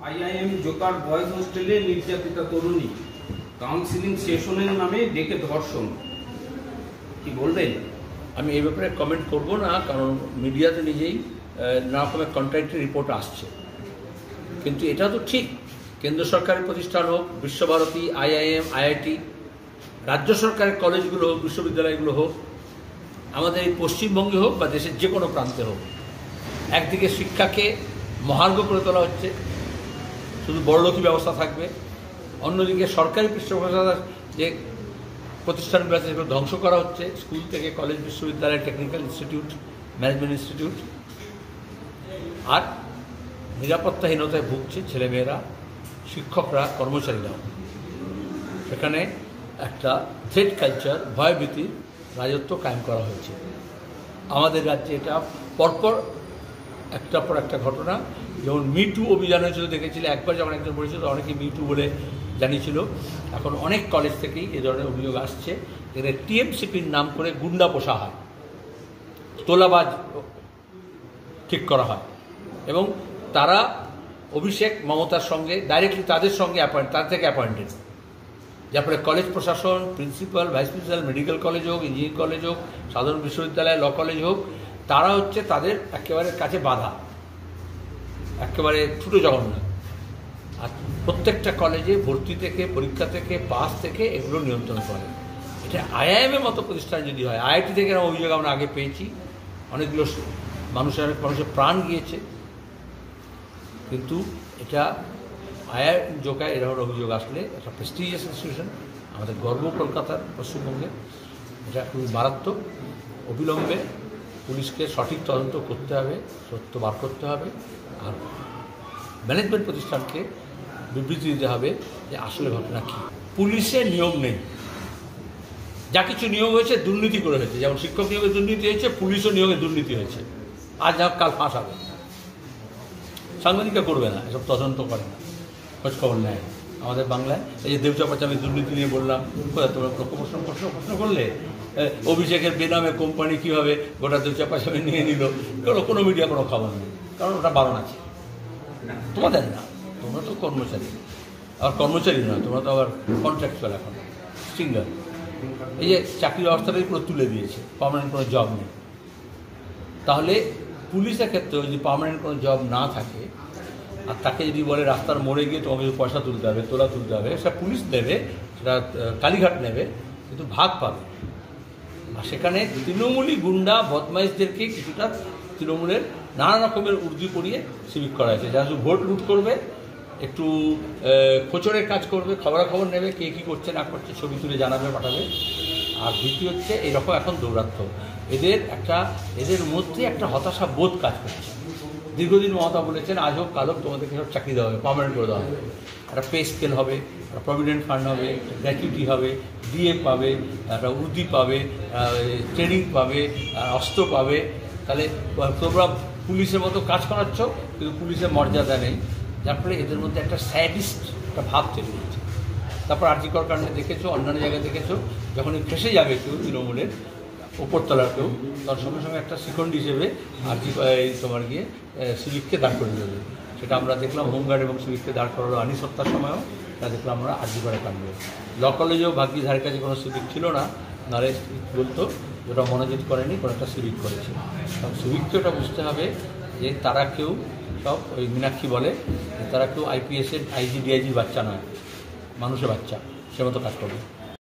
IIM Joker boys হোস্টেলে নির্যাতিতা তরুণী, কাউন্সিলিং সেশনের নামে ডেকে ধর্ষণ, কি বলবেন? আমি এই ব্যাপারে কমেন্ট করব না, কারণ মিডিয়াতে নিজেই নানা রকমের কন্ট্রাক্টের রিপোর্ট আসছে। কিন্তু এটা তো ঠিক, কেন্দ্র সরকারের প্রতিষ্ঠান হোক, বিশ্বভারতী, আইআইএম, আইআইটি, রাজ্য সরকারের কলেজগুলো হোক, বিশ্ববিদ্যালয়গুলো হোক, আমাদের এই পশ্চিমবঙ্গে হোক বা দেশের যে কোনো প্রান্তে হোক, একদিকে শিক্ষাকে মহার্ঘ করে তোলা হচ্ছে, শুধু বড়লোকি ব্যবস্থা থাকবে, অন্যদিকে সরকারি পৃষ্ঠপোষকতার যে প্রতিষ্ঠানগুলো আছে সেগুলো ধ্বংস করা হচ্ছে, স্কুল থেকে কলেজ, বিশ্ববিদ্যালয়, টেকনিক্যাল ইনস্টিটিউট, ম্যানেজমেন্ট ইনস্টিটিউট। আর নিরাপত্তাহীনতায় ভুগছে ছেলেমেয়েরা, শিক্ষকরা, কর্মচারীরাও। সেখানে একটা থ্রেট কালচার, ভয়ভীতির রাজত্ব কায়েম করা হয়েছে। আমাদের রাজ্যে এটা পরপর একটার পর একটা ঘটনা, যেমন মিটু অভিযান হয়েছিল, দেখেছিল একবার যখন একজন বলেছিল অনেকে মিটু বলে জানিয়েছিল। এখন অনেক কলেজ থেকেই এ ধরনের অভিযোগ আসছে, এদের টিএমসিপির নাম করে গুন্ডা পোষা হয়, তোলাবাজ ঠিক করা হয়, এবং তারা অভিষেক মমতার সঙ্গে ডাইরেক্টলি তাদের সঙ্গে তার থেকে অ্যাপয়েন্টেড। যার ফলে কলেজ প্রশাসন, principal, vice principal, medical college হোক, ইঞ্জিনিয়ারিং কলেজ হোক, সাধারণ বিশ্ববিদ্যালয়, ল কলেজ হোক, তারা হচ্ছে তাদের একেবারে কাছে বাধা, একেবারে ছোটো জগন্নাথ। আর প্রত্যেকটা কলেজে ভর্তি থেকে, পরীক্ষা থেকে, পাস থেকে এগুলো নিয়ন্ত্রণ করে। এটা আইআইএমের মতো প্রতিষ্ঠান যদি হয়, আইআইটি থেকে অভিযোগ আমরা আগে পেয়েছি, অনেকগুলো মানুষের প্রাণ গিয়েছে, কিন্তু এটা আইআইএম জোকায় এরকম অভিযোগ আসলে একটা প্রেস্টিজিয়াস ইনস্টিটিউশন, আমাদের গর্ব কলকাতার, পশ্চিমবঙ্গে, এটা খুবই মারাত্মক। অবিলম্বে পুলিশকে সঠিক তদন্ত করতে হবে, সত্য বার করতে হবে, আর ম্যানেজমেন্ট প্রতিষ্ঠানকে বিবৃতি দিতে হবে যে আসলে ঘটনা কী। পুলিশের নিয়োগ নেই, যা কিছু নিয়োগ হয়েছে দুর্নীতি করে হয়েছে, যেমন শিক্ষক নিয়োগে দুর্নীতি হয়েছে, পুলিশও নিয়োগে দুর্নীতি হয়েছে। আজ যা কাল ফাঁস হবে, সাংবাদিকরা করবে না, এসব তদন্ত করে না, খোঁজখবর নেয়। আমাদের বাংলায় এই যে দেবচাপাচামি দুর্নীতি নিয়ে বললাম, তোমরা প্রশ্ন করলে অভিষেকের বেনামে কোম্পানি কীভাবে গোটা দেবচাপাচামি নিয়ে নিল, এগুলো কোনো মিডিয়া কোনো খবর নেই, কারণ ওটা বারণ আছে। তোমাদের না, তোমরা তো কর্মচারী, আবার কর্মচারী নয়, তোমরা তো আবার কন্ট্রাক্টুয়াল, এখন সিঙ্গার। এই যে চাকরির ব্যবস্থাটাই পুরো তুলে দিয়েছে, পার্মানেন্ট কোনো জব নেই। তাহলে পুলিশের ক্ষেত্রে যদি পার্মানেন্ট কোনো জব না থাকে, আর তাকে যদি বলে রাস্তার মোড়ে গিয়ে তোমাকে পয়সা তুলতে হবে, তোলা তুলতে হবে, সেটা পুলিশ দেবে, সেটা কালীঘাট নেবে, কিন্তু ভাগ পাবে। আর সেখানে তৃণমূলী গুন্ডা বদমাইশদেরকে কিছুটা তৃণমূলের নানা রকমের উর্দি পড়িয়ে সিভিক করা হয়েছে, যারা শুধু ভোট লুট করবে, একটু খোঁচরের কাজ করবে, খবরাখবর নেবে, কে কী করছে না করছে ছবি তুলে জানাবে, পাঠাবে। আর দ্বিতীয় হচ্ছে এরকম এখন দৌরাত্ম, এদের মধ্যে একটা হতাশা বোধ কাজ করছে। দীর্ঘদিন মমতা বলেছেন আজ হোক কাল হোক তোমাদেরকে সব চাকরি দেওয়া হবে, পার্মানেন্ট করে দেওয়া হবে, একটা পে স্কেল হবে, একটা প্রভিডেন্ট ফান্ড হবে, গ্র্যাচুইটি হবে, ডিএ পাবে, একটা উর্দি পাবে, ট্রেনিং পাবে, অস্ত্র পাবে। তাহলে তোমরা পুলিশের মতো কাজ করাচ্ছ, কিন্তু পুলিশের মর্যাদা নেই, যার ফলে এদের মধ্যে একটা স্যাডিস্ট একটা ভাব তৈরি হচ্ছে। তারপর আরজিকর কাণ্ডে দেখেছো, অন্যান্য জায়গায় দেখেছো, যখন ফেসে যাবে কেউ তৃণমূলের ওপরতলার কেউ, তার সঙ্গে সঙ্গে একটা শিখণ্ডী হিসেবে তোমার গিয়ে সিভিককে দাঁড় করে দেবে। সেটা আমরা দেখলাম হোমগার্ড এবং সিভিককে দাঁড় করালো আনিস হত্যার সময়ও, তা দেখলাম আমরা আরজিকরে কাণ্ডে। ল কলেজেও ভাগ্যি ধারে কাছে কোনো সিভিক ছিল না, নারে বলতো যেটা মনোযোগ করেনি, কোনো একটা সিভিক করেছে। কারণ সিভিককে ওটা বুঝতে হবে যে তারা কেউ সব ওই মীনাক্ষী বলে যে তারা কেউ আইপিএসের আইজি ডিআইজির বাচ্চা নয়, মানুষের বাচ্চা, সে মতো কাজ করবে।